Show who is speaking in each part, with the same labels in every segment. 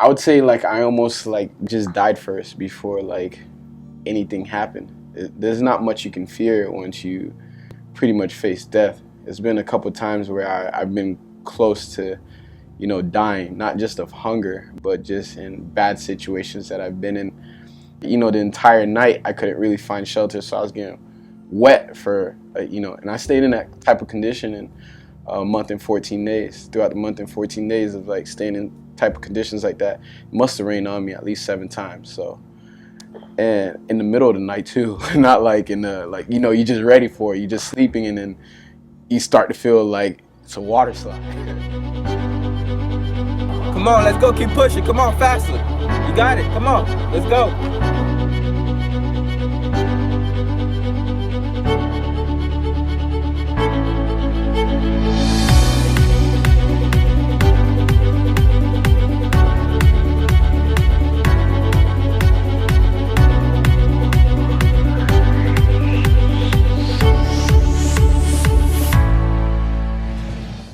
Speaker 1: I would say like I almost like just died first before like anything happened. There's not much you can fear once you pretty much face death. It's been a couple times where I've been close to, you know, dying, not just of hunger, but just in bad situations that I've been in. You know, the entire night I couldn't really find shelter, so I was getting wet for, you know, and I stayed in that type of condition in a month and 14 days. Throughout the month and 14 days of like staying in type of conditions like that, it must have rained on me at least 7 times. So, and in the middle of the night too, not like in the, like, you know, you're just ready for it, you're just sleeping, and then you start to feel like it's a water slide.
Speaker 2: Come on, let's go, keep pushing, come on, faster. You got it, come on, let's go.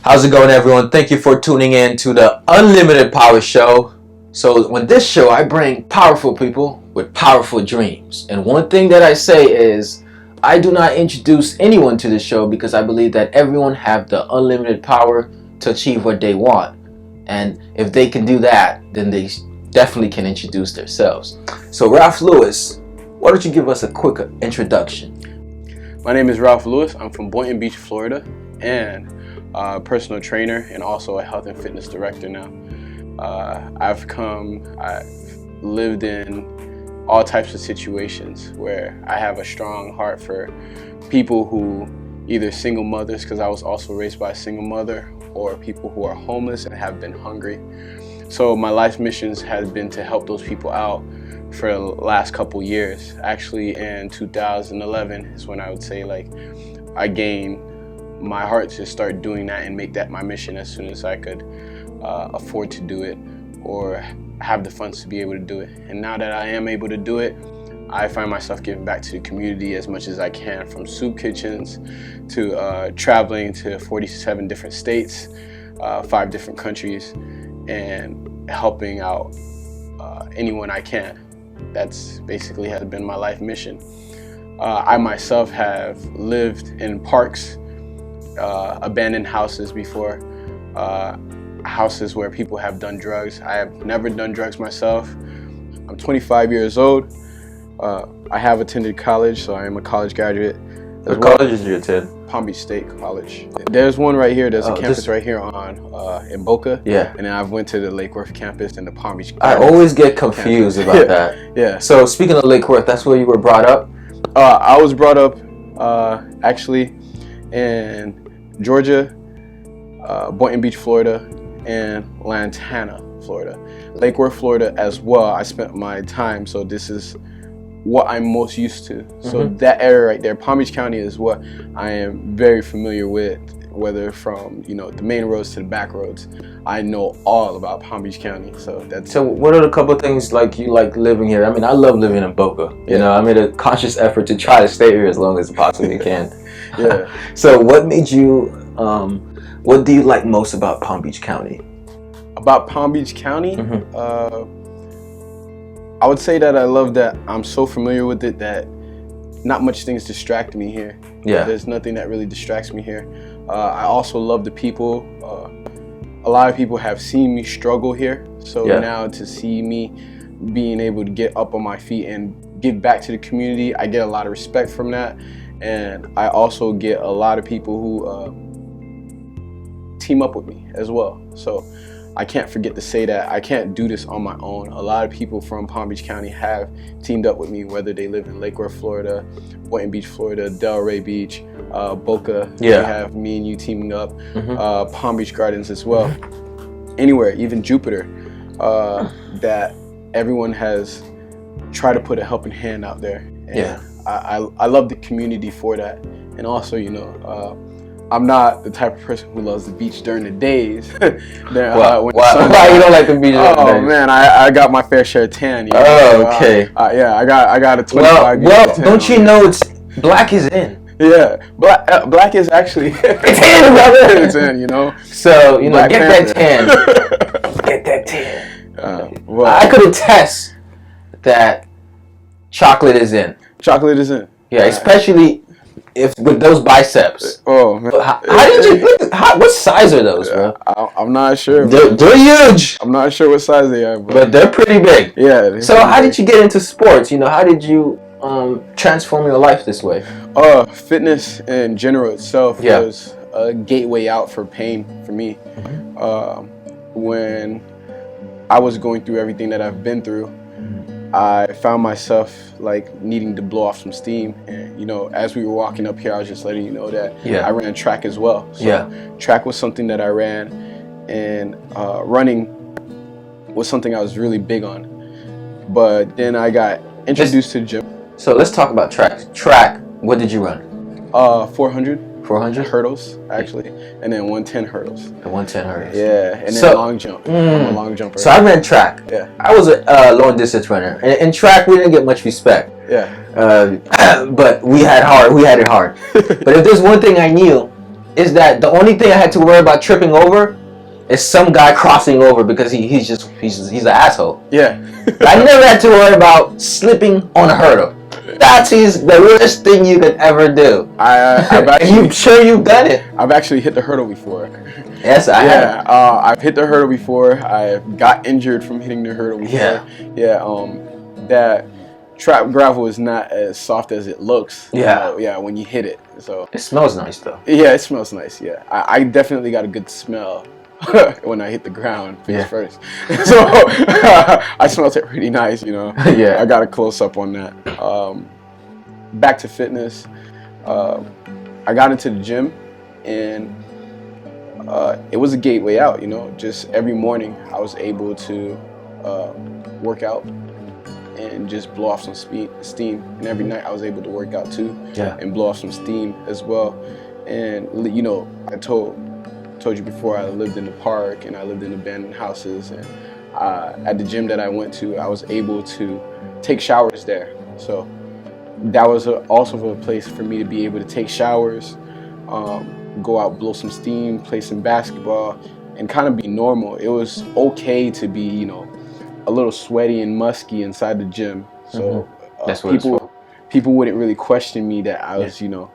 Speaker 3: How's it going, everyone? Thank you for tuning in to the Unlimited Power Show. So with this show, I bring powerful people with powerful dreams. And one thing that I say is, I do not introduce anyone to the show because I believe that everyone have the unlimited power to achieve what they want. And if they can do that, then they definitely can introduce themselves. So Ralph Lewis, why don't you give us a quick introduction?
Speaker 1: My name is Ralph Lewis. I'm from Boynton Beach, Florida, and personal trainer and also a health and fitness director now. I've lived in all types of situations where I have a strong heart for people who either single mothers, because I was also raised by a single mother, or people who are homeless and have been hungry. So my life missions has been to help those people out for the last couple years. Actually in 2011 is when I would say like I gained my heart to start doing that and make that my mission as soon as I could afford to do it or have the funds to be able to do it. And now that I am able to do it, I find myself giving back to the community as much as I can, from soup kitchens to traveling to 47 different states, 5 different countries, and helping out anyone I can. That's basically has been my life mission. I myself have lived in parks, abandoned houses before, houses where people have done drugs. I have never done drugs myself. I'm 25 years old. I have attended college, so I am a college graduate.
Speaker 3: What college did you attend?
Speaker 1: Palm Beach State College. There's one right here. There's a campus right here on in Boca.
Speaker 3: Yeah.
Speaker 1: And then I went to the Lake Worth campus and the Palm Beach.
Speaker 3: I always get confused about that.
Speaker 1: Yeah.
Speaker 3: So speaking of Lake Worth, that's where you were brought up?
Speaker 1: I was brought up actually in Georgia, Boynton Beach, Florida, and Lantana, Florida. Lake Worth, Florida as well. I spent my time, so this is what I'm most used to. So that area right there, Palm Beach County, is what I am very familiar with, whether from, you know, the main roads to the back roads. I know all about Palm Beach County. So
Speaker 3: what are the couple of things like you like living here? I mean, I love living in Boca. You know, I made a conscious effort to try to stay here as long as I possibly can.
Speaker 1: Yeah.
Speaker 3: So what made you, what do you like most about Palm Beach County? About
Speaker 1: Palm Beach County? I would say that I love that I'm so familiar with it that not much things distract me here.
Speaker 3: Yeah.
Speaker 1: There's nothing that really distracts me here. I also love the people. A lot of people have seen me struggle here. So now to see me being able to get up on my feet and give back to the community, I get a lot of respect from that. And I also get a lot of people who team up with me as well. So I can't forget to say that I can't do this on my own. A lot of people from Palm Beach County have teamed up with me, whether they live in Lake Worth, Florida, Boynton Beach, Florida, Delray Beach, Boca.
Speaker 3: Yeah.
Speaker 1: We have me and you teaming up, Palm Beach Gardens as well. Anywhere, even Jupiter, that everyone has tried to put a helping hand out there. And I love the community for that. And also, you know, I'm not the type of person who loves the beach during the days.
Speaker 3: Why you don't like the beach during the days?
Speaker 1: Oh man, I got my fair share of tan. You know?
Speaker 3: Oh, okay.
Speaker 1: I got a 25 year
Speaker 3: Well,
Speaker 1: tan
Speaker 3: don't you know it's black is in?
Speaker 1: Yeah, black is actually
Speaker 3: it's in, brother.
Speaker 1: It's in, you know.
Speaker 3: So you know,
Speaker 1: Black
Speaker 3: get
Speaker 1: Panther.
Speaker 3: that tan. Get that tan.
Speaker 1: Well,
Speaker 3: I could attest that chocolate is in.
Speaker 1: chocolate is in.
Speaker 3: Yeah, especially if with those biceps.
Speaker 1: Oh man,
Speaker 3: How did you? What size are those, bro?
Speaker 1: I'm not sure.
Speaker 3: They're huge.
Speaker 1: I'm not sure what size they are,
Speaker 3: But they're pretty big.
Speaker 1: Yeah.
Speaker 3: So how did you get into sports? You know, how did you transform your life this way?
Speaker 1: Fitness in general itself was a gateway out for pain for me. When I was going through everything that I've been through, I found myself like needing to blow off some steam. And you know, as we were walking up here, I was just letting you know that I ran track as well. So track was something that I ran, and running was something I was really big on. But then I got introduced to the gym.
Speaker 3: So let's talk about track. Track, what did you run?
Speaker 1: 400 hurdles actually, and then 110 hurdles.
Speaker 3: The 110 hurdles.
Speaker 1: Yeah, and then long jump. I'm a long jumper.
Speaker 3: So I ran track.
Speaker 1: Yeah.
Speaker 3: I was a long distance runner. In track, we didn't get much respect.
Speaker 1: Yeah.
Speaker 3: But we had it hard. But if there's one thing I knew, is that the only thing I had to worry about tripping over is some guy crossing over because he's an asshole.
Speaker 1: Yeah.
Speaker 3: I never had to worry about slipping on a hurdle. That's the worst thing you could ever do. I'm sure you've done it.
Speaker 1: I've actually hit the hurdle before.
Speaker 3: Yes, I have.
Speaker 1: I've hit the hurdle before. I got injured from hitting the hurdle before. That trap gravel is not as soft as it looks. When you hit it. So
Speaker 3: it smells nice though.
Speaker 1: Yeah, it smells nice. Yeah, I definitely got a good smell when I hit the ground first. So I smelled it pretty nice, you know. I got a close up on that. Back to fitness. I got into the gym, and it was a gateway out, you know. Just every morning I was able to work out and just blow off some steam. And every night I was able to work out too and blow off some steam as well. And you know, I told you before, I lived in the park and I lived in abandoned houses, and at the gym that I went to, I was able to take showers there. So that was also a place for me to be able to take showers, go out, blow some steam, play some basketball, and kind of be normal. It was okay to be, you know, a little sweaty and musky inside the gym. So
Speaker 3: that's what
Speaker 1: people wouldn't really question me that I was, you know,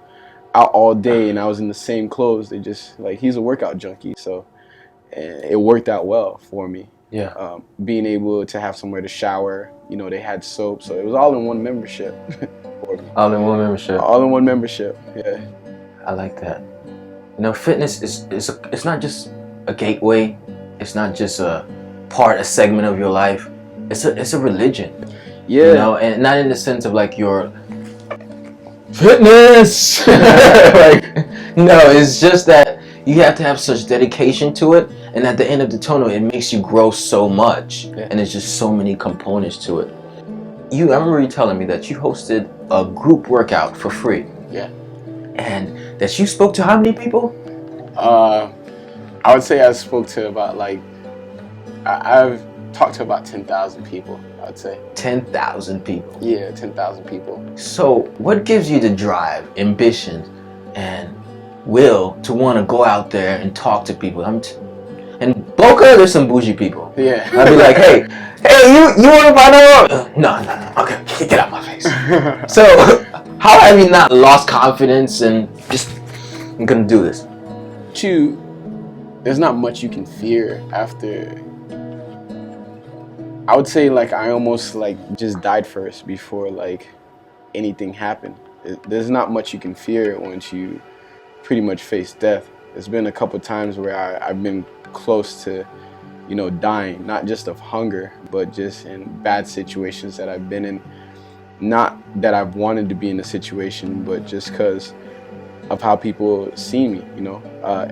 Speaker 1: out all day and I was in the same clothes. They just like, he's a workout junkie. So it worked out well for me. Being able to have somewhere to shower, you know, they had soap, so it was all in one membership.
Speaker 3: All in one membership.
Speaker 1: All in one membership. Yeah.
Speaker 3: I like that. You know, fitness it's not just a gateway. It's not just a segment of your life. It's a religion. Yeah. You know, and not in the sense of like your fitness. Like, no, it's just that you have to have such dedication to it, and at the end of the tunnel, it makes you grow so much, and there's just so many components to it. I remember you telling me that you hosted a group workout for free.
Speaker 1: Yeah.
Speaker 3: And that you spoke to how many people?
Speaker 1: I would say I spoke to about I've talked to about 10,000 people, I would say.
Speaker 3: 10,000 people?
Speaker 1: Yeah, 10,000 people.
Speaker 3: So what gives you the drive, ambition, and will to want to go out there and talk to people? In Boca, there's some bougie people.
Speaker 1: Yeah.
Speaker 3: I'd be like, hey, you want to find out? No, okay, get out my face. So how have you not lost confidence and just, I'm gonna do this?
Speaker 1: There's not much you can fear after. I would say like I almost like just died first before like anything happened. There's not much you can fear once you pretty much face death. There's been a couple times where I've been close to, you know, dying, not just of hunger, but just in bad situations that I've been in. Not that I've wanted to be in a situation, but just because of how people see me, you know.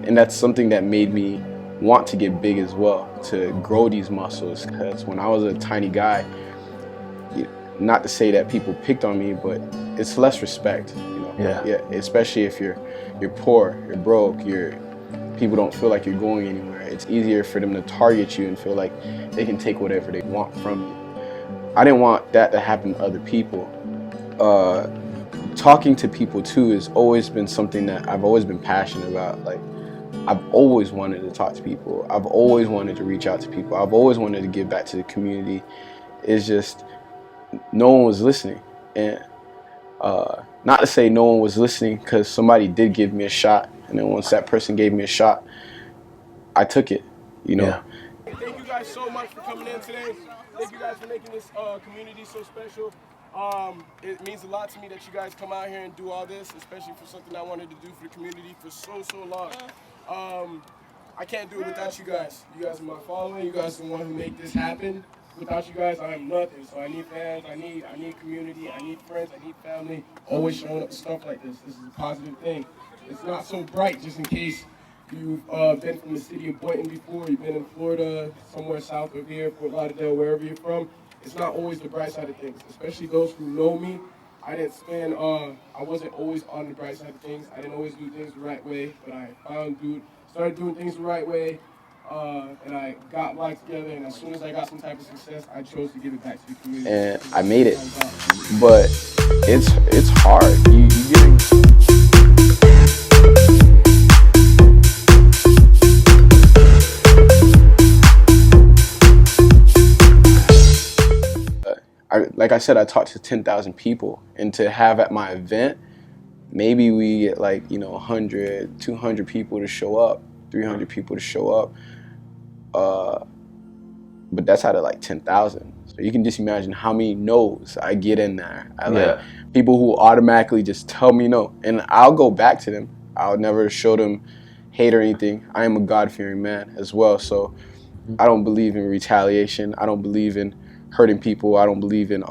Speaker 1: And that's something that made me want to get big as well, to grow these muscles. Because when I was a tiny guy, not to say that people picked on me, but it's less respect, you know. Yeah. Especially if you're poor, you're broke, people don't feel like you're going anywhere. It's easier for them to target you and feel like they can take whatever they want from you. I didn't want that to happen to other people. Talking to people too has always been something that I've always been passionate about. Like, I've always wanted to talk to people. I've always wanted to reach out to people. I've always wanted to give back to the community. It's just no one was listening. And not to say no one was listening, because somebody did give me a shot. And then once that person gave me a shot, I took it, you know.
Speaker 3: Yeah.
Speaker 4: Thank you guys so much for coming in today. Thank you guys for making this community so special. It means a lot to me that you guys come out here and do all this, especially for something I wanted to do for the community for so long. I can't do it without you guys. You guys are my following. You guys are the one who make this happen. Without you guys, I am nothing. So I need fans. I need community. I need friends. I need family. Always showing up to stuff like this. This is a positive thing. It's not so bright, just in case you've been from the city of Boynton before. You've been in Florida, somewhere south of here, Fort Lauderdale, wherever you're from. It's not always the bright side of things, especially those who know me. I wasn't always on the bright side of things. I didn't always do things the right way, but I started doing things the right way, and I got life together, and as soon as I got some type of success, I chose to give it back to the community.
Speaker 1: And I made it, but it's hard. You get like I said, I talked to 10,000 people, and to have at my event, maybe we get like, 100, 200 people to show up, 300 people to show up, but that's out of like 10,000. So you can just imagine how many no's I get in there. Like people who automatically just tell me no, and I'll go back to them. I'll never show them hate or anything. I am a God-fearing man as well, so I don't believe in retaliation. I don't believe in hurting people. I don't believe in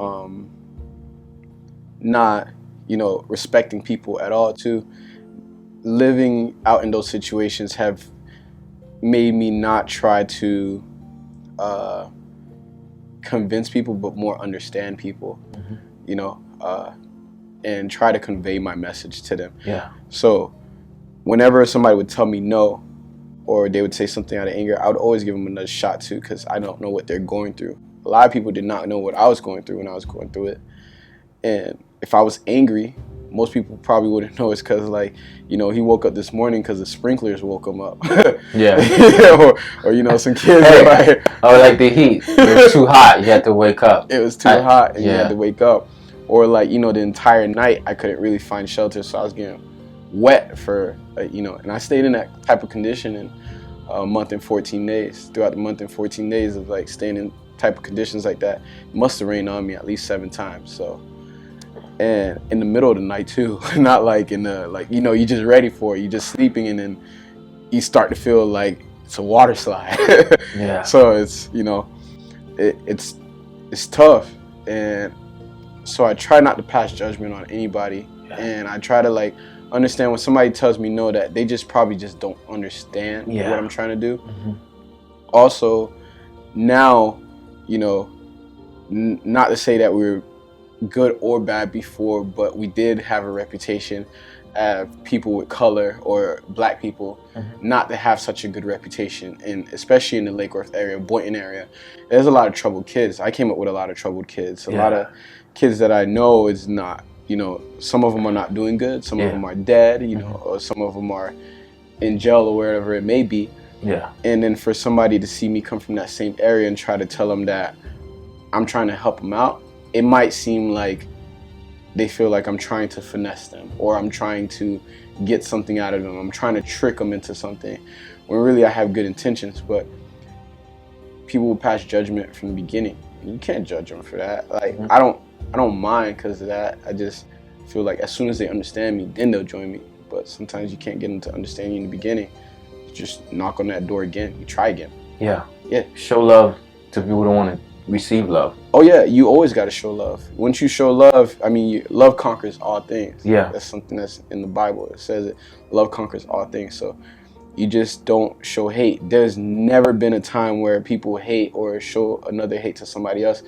Speaker 1: not respecting people at all too. Living out in those situations have made me not try to convince people, but more understand people, and try to convey my message to them. So whenever somebody would tell me no, or they would say something out of anger, I would always give them another shot too, because I don't know what they're going through. A lot of people did not know what I was going through when I was going through it. And if I was angry, most people probably wouldn't know it's because, he woke up this morning because the sprinklers woke him up. or some kids.
Speaker 3: Like the heat. It was too hot. You had to wake up.
Speaker 1: It was too hot, and you had to wake up. Or the entire night I couldn't really find shelter, so I was getting wet for, and I stayed in that type of condition in a month and 14 days. Throughout the month and 14 days of staying in type of conditions like that, it must have rained on me at least 7 times. So, and in the middle of the night too, not like in the you're just ready for it, you're just sleeping, and then you start to feel like it's a water slide. So it's it's tough, and so I try not to pass judgment on anybody, and I try to understand when somebody tells me no, that they probably just don't understand what I'm trying to do. Also, now, not to say that we were good or bad before, but we did have a reputation as people with color or black people not to have such a good reputation, and especially in the Lake Worth area, Boynton area, there's a lot of troubled kids. I came up with a lot of troubled kids. A lot of kids that I know is not, some of them are not doing good, some of them are dead, or some of them are in jail or wherever it may be. And then for somebody to see me come from that same area and try to tell them that I'm trying to help them out, it might seem like they feel like I'm trying to finesse them, or I'm trying to get something out of them. I'm trying to trick them into something, when really I have good intentions. But people will pass judgment from the beginning. You can't judge them for that. I don't mind because of that. I just feel like as soon as they understand me, then they'll join me. But sometimes you can't get them to understand you in the beginning. You just knock on that door again. You try again.
Speaker 3: Show love to people who want to receive love.
Speaker 1: Oh yeah, you always got to show love. Once you show love, love conquers all things. That's something that's in the Bible. It says it. Love conquers all things. So you just don't show hate. There's never been a time where people hate or show another hate to somebody else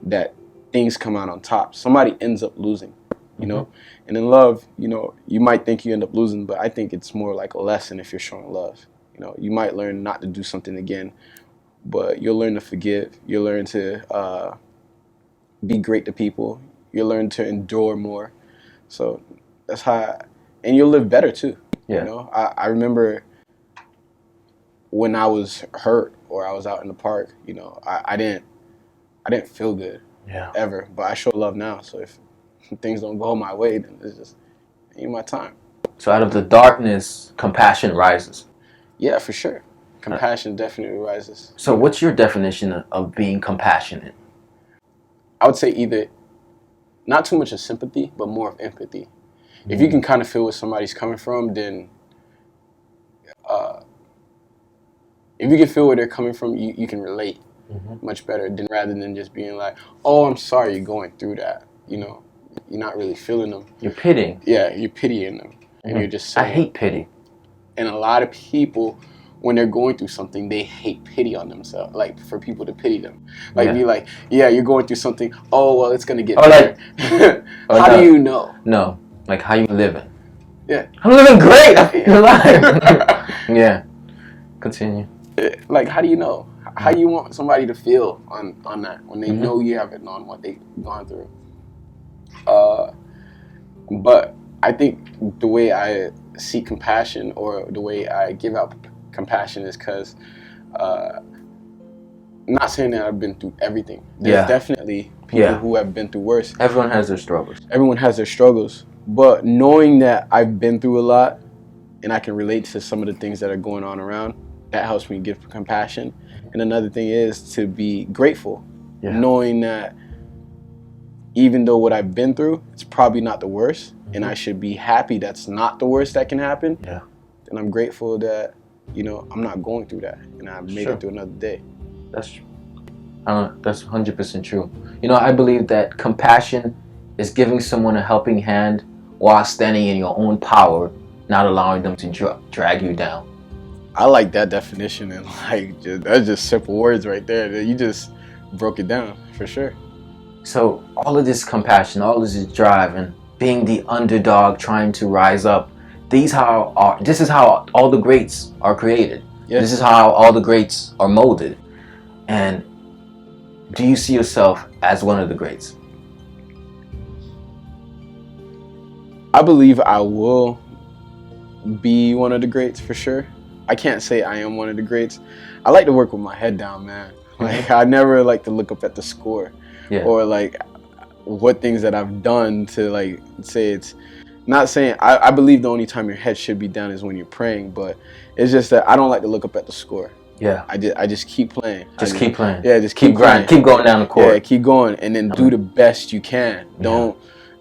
Speaker 1: that things come out on top. Somebody ends up losing, And in love, you might think you end up losing, but I think it's more like a lesson if you're showing love. You might learn not to do something again, but you'll learn to forgive. You'll learn to be great to people. You'll learn to endure more. So that's how, and you'll live better too. I remember when I was hurt or I was out in the park, you know, I didn't feel good ever. But I show love now. So if things don't go my way, then it's just ain't my time.
Speaker 3: So out of the darkness, compassion rises.
Speaker 1: Yeah, for sure. Compassion definitely rises.
Speaker 3: So what's your definition of being compassionate?
Speaker 1: I would say either not too much of sympathy, but more of empathy. If you can kind of feel where somebody's coming from, then if you can feel where they're coming from, you can relate much better than rather than just being like, oh, I'm sorry you're going through that. You know, you're not really feeling them.
Speaker 3: You're pitying.
Speaker 1: Yeah, you're pitying them. And you're just saying.
Speaker 3: I hate pity.
Speaker 1: And a lot of people, when they're going through something, they hate pity on themselves. Like, for people to pity them. Like, be like, yeah, you're going through something. Oh, well, it's going to get better.
Speaker 3: Like,
Speaker 1: how do you know?
Speaker 3: No. Like, how you living?
Speaker 1: Yeah.
Speaker 3: I'm living great. I feel alive. Yeah. Continue.
Speaker 1: Like, how do you know? How do you want somebody to feel on that when they know you haven't known what they've gone through? But I think the way I see compassion, or the way I give out compassion, is because not saying that I've been through everything. There's definitely people who have been through worse.
Speaker 3: Everyone has their struggles.
Speaker 1: Everyone has their struggles. But knowing that I've been through a lot and I can relate to some of the things that are going on around, that helps me give compassion. And another thing is to be grateful, knowing that even though what I've been through, it's probably not the worst, and I should be happy that's not the worst that can happen. Yeah. And I'm grateful that, you know, I'm not going through that, and I made it through another day.
Speaker 3: That's 100% true. You know, I believe that compassion is giving someone a helping hand while standing in your own power, not allowing them to drag you down.
Speaker 1: I like that definition, and like that's just simple words right there. You just broke it down for sure.
Speaker 3: So all of this compassion, all of this drive, and being the underdog, trying to rise up. This is how all the greats are created. Yes. This is how all the greats are molded. And do you see yourself as one of the greats?
Speaker 1: I believe I will be one of the greats for sure. I can't say I am one of the greats. I like to work with my head down, man. Like, I never like to look up at the score or like what things that I've done to like say it's not saying I believe the only time your head should be down is when you're praying, but it's just that I don't like to look up at the score. Yeah. I just keep playing.
Speaker 3: Keep playing.
Speaker 1: Yeah, just keep
Speaker 3: grinding. Keep going down the court.
Speaker 1: Yeah, keep going, and then do the best you can. Don't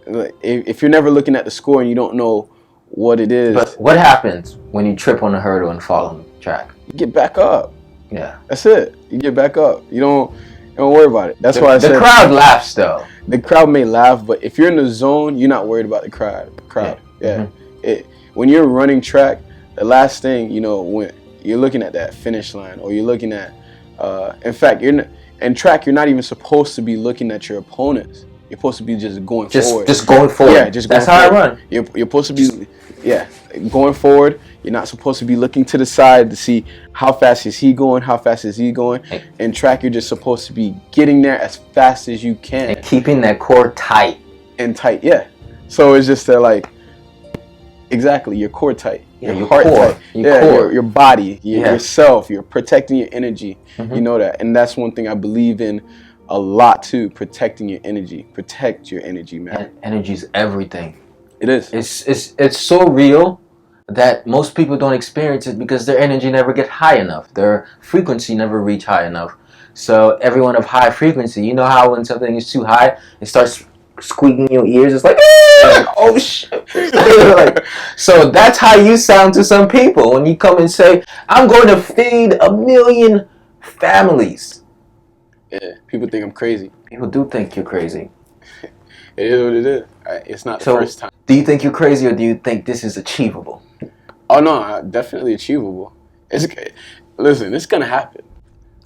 Speaker 1: if you're never looking at the score and you don't know what it is.
Speaker 3: But what happens when you trip on a hurdle and fall on the track?
Speaker 1: You get back up.
Speaker 3: Yeah.
Speaker 1: That's it. You get back up. You don't worry about it. That's why I said
Speaker 3: the crowd laughs though.
Speaker 1: The crowd may laugh, but if you're in the zone, you're not worried about the crowd. Yeah. When you're running track, the last thing, you know, when you're looking at that finish line, or you're looking at in fact, in track, you're not even supposed to be looking at your opponents. You're supposed to be just going forward.
Speaker 3: Just going forward.
Speaker 1: Yeah, just going
Speaker 3: That's
Speaker 1: forward.
Speaker 3: how I run.
Speaker 1: You're supposed to be going forward. You're not supposed to be looking to the side to see how fast is he going, how fast is he going. In track, you're just supposed to be getting there as fast as you can.
Speaker 3: And keeping that core tight.
Speaker 1: And tight, yeah. So it's just that, like, exactly, your core tight.
Speaker 3: Your
Speaker 1: heart
Speaker 3: core.
Speaker 1: tight. Your body, yourself. You're protecting your energy. You know that. And that's one thing I believe in a lot too, protecting your energy. Protect your energy, man.
Speaker 3: And energy's everything.
Speaker 1: It is.
Speaker 3: It's so real that most people don't experience it because their energy never gets high enough. Their frequency never reach high enough. So everyone of high frequency, you know how when something is too high, it starts squeaking in your ears. It's like, oh shit. Like, so that's how you sound to some people when you come and say, I'm going to feed 1 million families.
Speaker 1: Yeah, people think I'm crazy.
Speaker 3: People do think you're crazy.
Speaker 1: It is what it is. It's not the first time.
Speaker 3: Do you think you're crazy, or do you think this is achievable?
Speaker 1: Oh no, definitely achievable. Listen, it's gonna happen.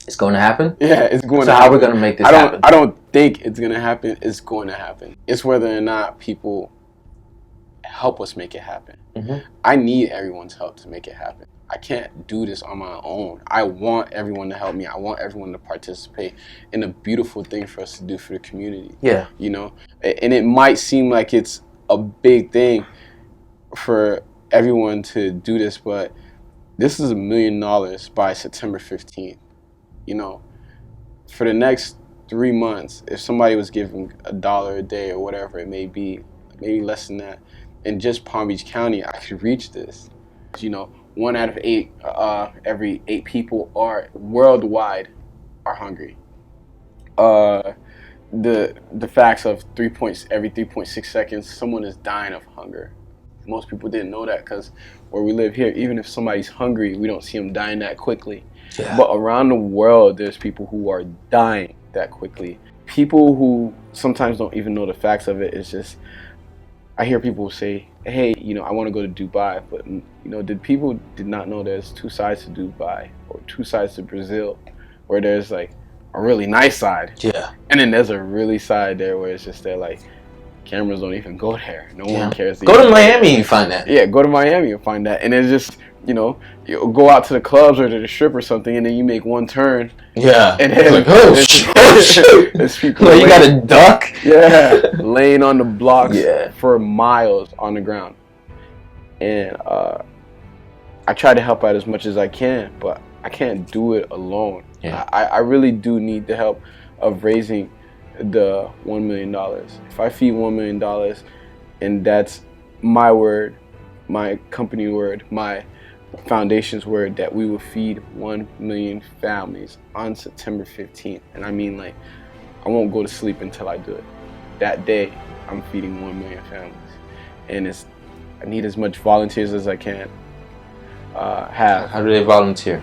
Speaker 3: It's going to happen?
Speaker 1: Yeah, it's going to happen.
Speaker 3: So how are we going to make this happen?
Speaker 1: I don't think it's gonna happen. It's going to happen. It's whether or not people help us make it happen. I need everyone's help to make it happen. I can't do this on my own. I want everyone to help me. I want everyone to participate in a beautiful thing for us to do for the community. Yeah. You know? And it might seem like it's a big thing for everyone to do this, but this is $1 million by September 15th. You know, for the next 3 months, if somebody was giving $1 a day or whatever it may be, maybe less than that, in just Palm Beach County, I could reach this. You know, 1 out of 8, every 8 people are worldwide are hungry. The facts of every 3.6 seconds, someone is dying of hunger. Most people didn't know that because where we live here, even if somebody's hungry, we don't see them dying that quickly. Yeah. But around the world, there's people who are dying that quickly. People who sometimes don't even know the facts of it. It's just, I hear people say, hey, you know, I want to go to Dubai. But, you know, people did not know there's 2 sides to Dubai or 2 sides to Brazil, where there's like a really nice side. Yeah. And then there's a really side there where it's just that like cameras don't even go there. No one cares.
Speaker 3: Go to Miami and find that.
Speaker 1: Yeah, go to Miami and find that. And it's just, you know, you go out to the clubs or to the strip or something, and then you make one turn.
Speaker 3: Yeah.
Speaker 1: And then
Speaker 3: like, oh shoot.
Speaker 1: There's people
Speaker 3: like, you got to duck.
Speaker 1: Yeah. Laying on the blocks for miles on the ground. And I try to help out as much as I can, but I can't do it alone. Yeah. I really do need the help of raising the $1 million. If I feed $1 million, and that's my word, my company word, my foundation's word, that we will feed 1 million families on September 15th. And I mean, like, I won't go to sleep until I do it. That day, I'm feeding 1 million families. And I need as much volunteers as I can have.
Speaker 3: How do they volunteer?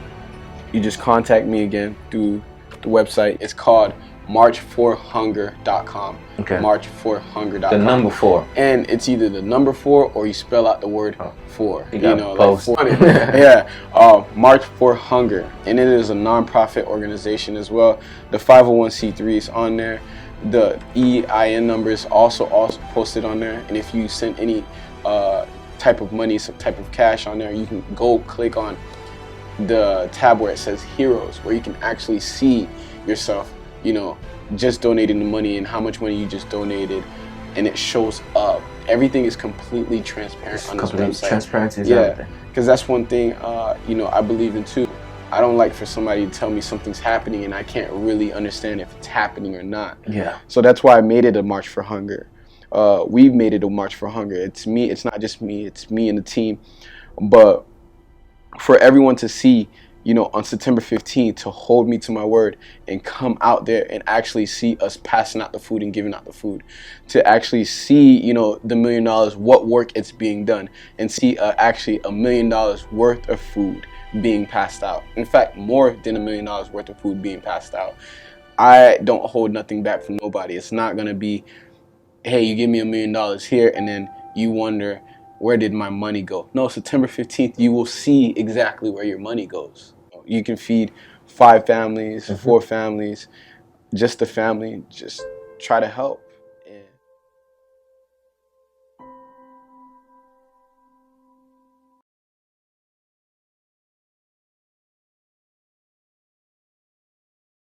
Speaker 1: You just contact me again through the website. It's called marchforhunger.com. Okay. Marchforhunger.com.
Speaker 3: The number 4.
Speaker 1: And it's either the number 4 or you spell out the word 4.
Speaker 3: You know, post.
Speaker 1: Like 4. Yeah. March for Hunger. And it is a nonprofit organization as well. The 501c3 is on there. The EIN number is also posted on there. And if you send any type of money, some type of cash on there, you can go click on the tab where it says Heroes, where you can actually see yourself, you know, just donating the money and how much money you just donated, and it shows up. Everything is completely transparent on this website.
Speaker 3: Transparency is everything.
Speaker 1: Because that's one thing, you know, I believe in too. I don't like for somebody to tell me something's happening and I can't really understand if it's happening or not. Yeah. So that's why I made it a March for Hunger. We've made it a March for Hunger. It's me. It's not just me. It's me and the team. But for everyone to see, you know, on September 15th, to hold me to my word and come out there and actually see us passing out the food and giving out the food, to actually see, you know, the $1 million, what work it's being done, and see actually $1 million worth of food being passed out. In fact, more than $1 million worth of food being passed out. I don't hold nothing back from nobody. It's not going to be, hey, you give me $1 million here, and then you wonder, where did my money go? No, September 15th, you will see exactly where your money goes. You can feed 5 families, 4 families, just a family. Just try to help.